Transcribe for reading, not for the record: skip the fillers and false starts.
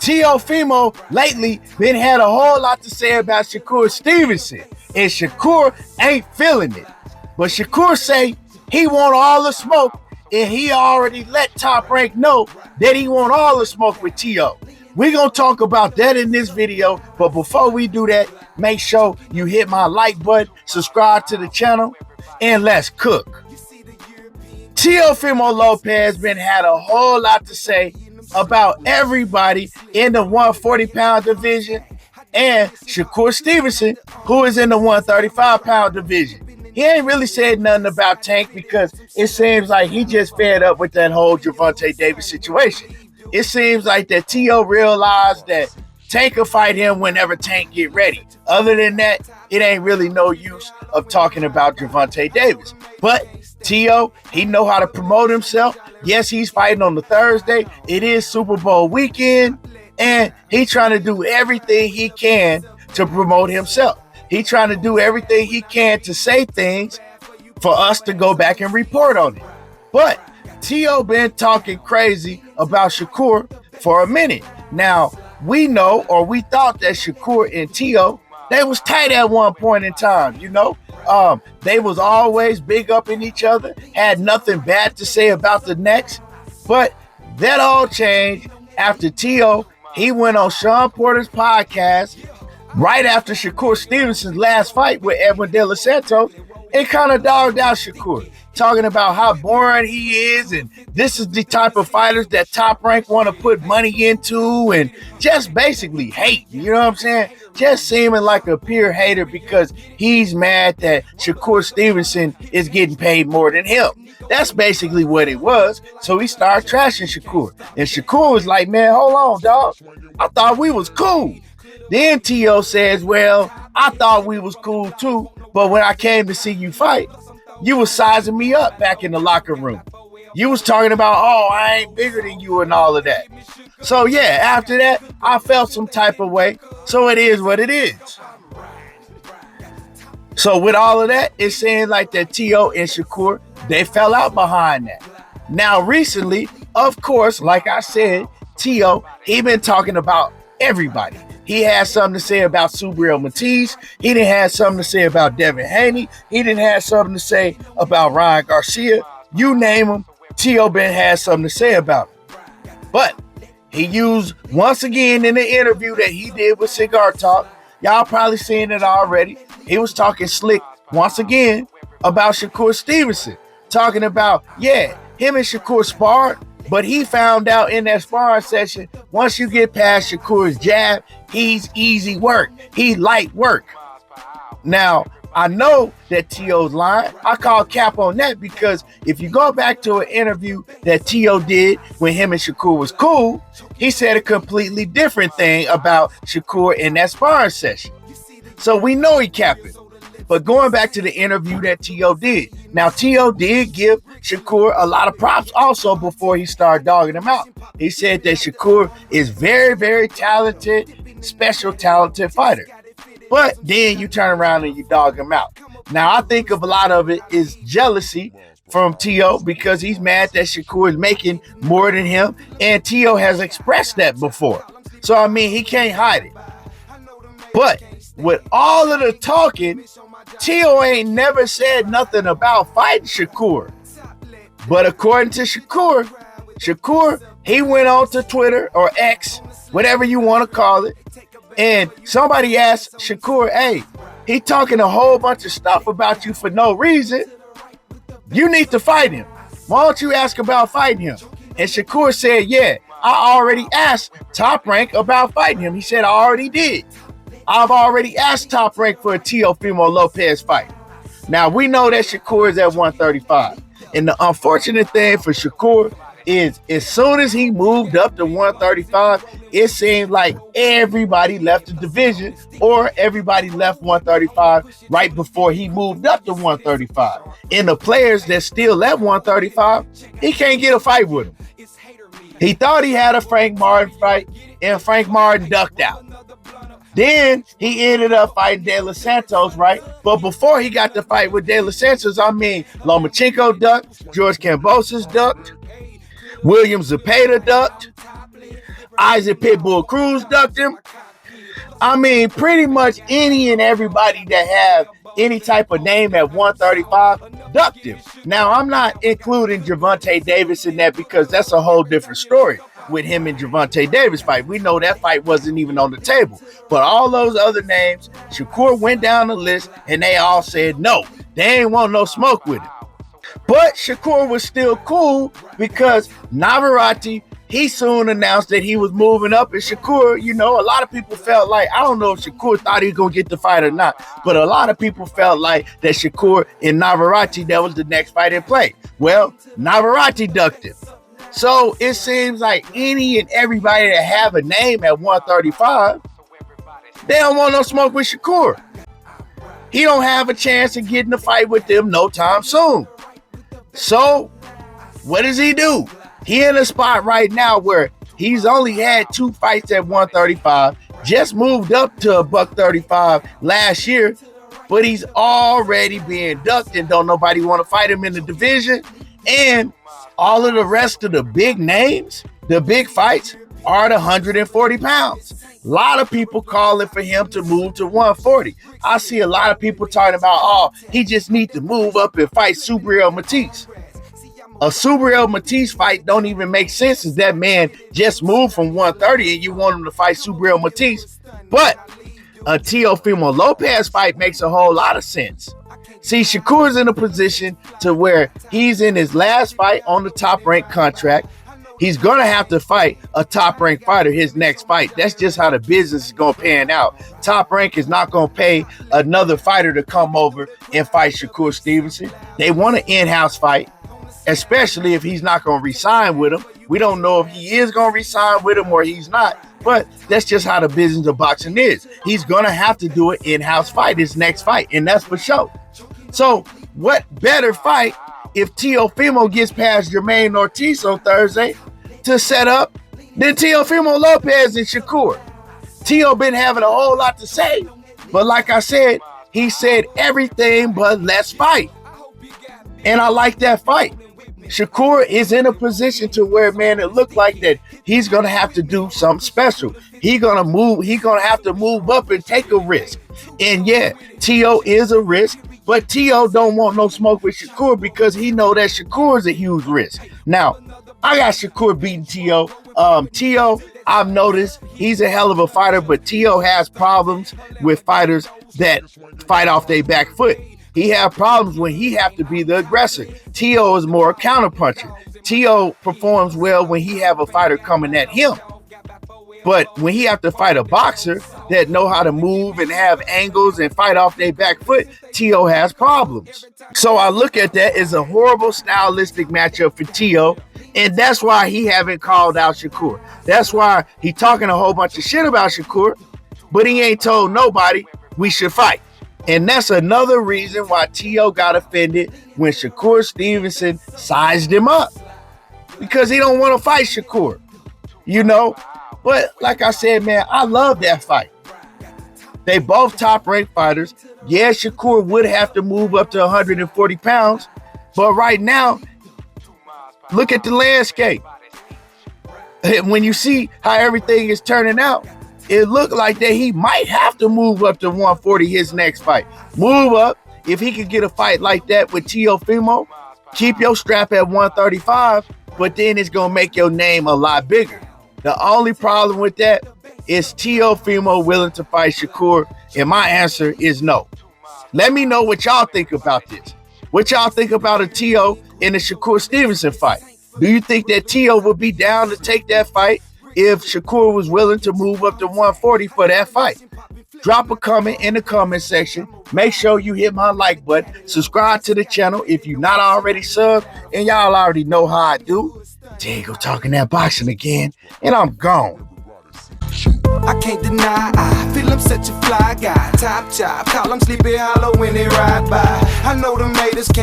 Teofimo lately been had a whole lot to say about Shakur Stevenson, and Shakur ain't feeling it. But Shakur say he want all the smoke, and he already let Top Rank know that he want all the smoke with Teo. We're going to talk about that in this video, but before we do that, make sure you hit my like button, subscribe to the channel, and let's cook. Teofimo Lopez been had a whole lot to say about everybody in the 140-pound division and Shakur Stevenson, who is in the 135-pound division. He ain't really said nothing about Tank because it seems like he just fed up with that whole Gervonta Davis situation. It seems like that Teo realized that Tank will fight him whenever Tank get ready. Other than that, it ain't really no use of talking about Gervonta Davis. But Teo, he know how to promote himself. Yes, he's fighting on the Thursday. It is Super Bowl weekend, and he trying to do everything he can to promote himself. He trying to do everything he can to say things for us to go back and report on it. But Teo been talking crazy about Shakur for a minute. Now, we know, or we thought that Shakur and Teo, they was tight at one point in time, you know. They was always big up in each other, had nothing bad to say about the next. But that all changed after Teo, he went on Sean Porter's podcast right after Shakur Stevenson's last fight with Edwin De Los Santos, and kind of dogged out Shakur, talking about how boring he is, and this is the type of fighters that Top Rank want to put money into, and just basically hate, you know what I'm saying? Just seeming like a pure hater because he's mad that Shakur Stevenson is getting paid more than him. That's basically what it was. So he started trashing Shakur, and Shakur was like, man, hold on, dog. I thought we was cool. Then Teo says, well, I thought we was cool too, but when I came to see you fight, you was sizing me up back in the locker room. You was talking about, oh, I ain't bigger than you and all of that. So yeah, after that, I felt some type of way. So it is what it is. So with all of that, it's saying like that Teo and Shakur, they fell out behind that. Now recently, of course, like I said, Teo, he been talking about everybody. He had something to say about Subriel Matisse. He didn't have something to say about Devin Haney. He didn't have something to say about Ryan Garcia. You name him, Teo Ben had something to say about him. But he used, once again in the interview that he did with Cigar Talk, y'all probably seen it already, he was talking slick once again about Shakur Stevenson. Talking about, yeah, him and Shakur sparred, but he found out in that sparring session, once you get past Shakur's jab, he's easy work. He light work. Now, I know that Teo's lying. I call cap on that because if you go back to an interview that Teo did when him and Shakur was cool, he said a completely different thing about Shakur in that sparring session. So we know he capping. But going back to the interview that Teo did. Now, Teo did give Shakur a lot of props also before he started dogging him out. He said that Shakur is very, very talented, special talented fighter. But then you turn around and you dog him out. Now, I think of a lot of it is jealousy from Teo because he's mad that Shakur is making more than him. And Teo has expressed that before. So, I mean, he can't hide it. But with all of the talking, Teo ain't never said nothing about fighting Shakur. But according to Shakur, he went on to Twitter or X, whatever you want to call it, and somebody asked Shakur, hey, he talking a whole bunch of stuff about you for no reason. You need to fight him. Why don't you ask about fighting him? And Shakur said, yeah, I already asked Top Rank about fighting him. He said, I already did. I've already asked Top Rank for a Teofimo Lopez fight. Now, we know that Shakur is at 135. And the unfortunate thing for Shakur is as soon as he moved up to 135, it seemed like everybody left the division or everybody left 135 right before he moved up to 135. And the players that still at 135, he can't get a fight with them. He thought he had a Frank Martin fight, and Frank Martin ducked out. Then he ended up fighting De Los Santos, right? But before he got to fight with De Los Santos, I mean, Lomachenko ducked, George Kambosos ducked, William Zepeda ducked. Isaac Pitbull Cruz ducked him. I mean, pretty much any and everybody that have any type of name at 135 ducked him. Now, I'm not including Gervonta Davis in that because that's a whole different story with him and Gervonta Davis fight. We know that fight wasn't even on the table. But all those other names, Shakur went down the list and they all said no. They ain't want no smoke with him. But Shakur was still cool because Navarrete, he soon announced that he was moving up. And Shakur, you know, a lot of people felt like, I don't know if Shakur thought he was going to get the fight or not, but a lot of people felt like that Shakur and Navarrete, that was the next fight in play. Well, Navarrete ducked him. So it seems like any and everybody that have a name at 135, they don't want no smoke with Shakur. He don't have a chance of getting a fight with them no time soon. So what does he do? He in a spot right now where he's only had 2 fights at 135, just moved up to a $135 last year, but he's already being ducked and don't nobody want to fight him in the division. And all of the rest of the big names, the big fights, are at 140 pounds. A lot of people calling for him to move to 140. I see a lot of people talking about, oh, he just needs to move up and fight Subriel Matisse. A Subriel Matisse fight don't even make sense as that man just moved from 130 and you want him to fight Subriel Matisse. But a Teofimo Lopez fight makes a whole lot of sense. See, Shakur's in a position to where he's in his last fight on the top-ranked contract. He's going to have to fight a top-ranked fighter his next fight. That's just how the business is going to pan out. Top Rank is not going to pay another fighter to come over and fight Shakur Stevenson. They want an in-house fight, especially if he's not going to re-sign with him. We don't know if he is going to re-sign with him or he's not, but that's just how the business of boxing is. He's going to have to do an in-house fight his next fight, and that's for sure. So what better fight if Teofimo gets past Jermaine Ortiz on Thursday to set up than Teofimo Lopez and Shakur? Teo been having a whole lot to say, but like I said, he said everything but let's fight. And I like that fight. Shakur is in a position to where, man, it looked like that he's going to have to do something special. He's going to have to move up and take a risk. And yeah, Teo is a risk, but Teo don't want no smoke with Shakur because he know that Shakur is a huge risk. Now, I got Shakur beating Teo. Teo, I've noticed he's a hell of a fighter, but Teo has problems with fighters that fight off their back foot. He have problems when he have to be the aggressor. Teo is more a counterpuncher. Teo performs well when he have a fighter coming at him. But when he have to fight a boxer that know how to move and have angles and fight off their back foot, Teo has problems. So I look at that as a horrible stylistic matchup for Teo, and that's why he haven't called out Shakur. That's why he talking a whole bunch of shit about Shakur, but he ain't told nobody we should fight. And that's another reason why Teo got offended when Shakur Stevenson sized him up. Because he don't want to fight Shakur, you know. But like I said, man, I love that fight. They both top-ranked fighters. Yeah, Shakur would have to move up to 140 pounds. But right now, look at the landscape. When you see how everything is turning out, it looked like that he might have to move up to 140 his next fight. Move up. If he could get a fight like that with Teofimo, keep your strap at 135, but then it's going to make your name a lot bigger. The only problem with that is Teofimo willing to fight Shakur, and my answer is no. Let me know what y'all think about this. What y'all think about a Teo in a Shakur Stevenson fight? Do you think that Teo would be down to take that fight if Shakur was willing to move up to 140 for that fight? Drop a comment in the comment section. Make sure you hit my like button. Subscribe to the channel if you're not already subbed. And y'all already know how I do. Diego talking that boxing again. And I'm gone. I can't deny, I feel I'm such a fly guy. Top chop, call him Sleepy Hollow when they ride by. I know the haters can't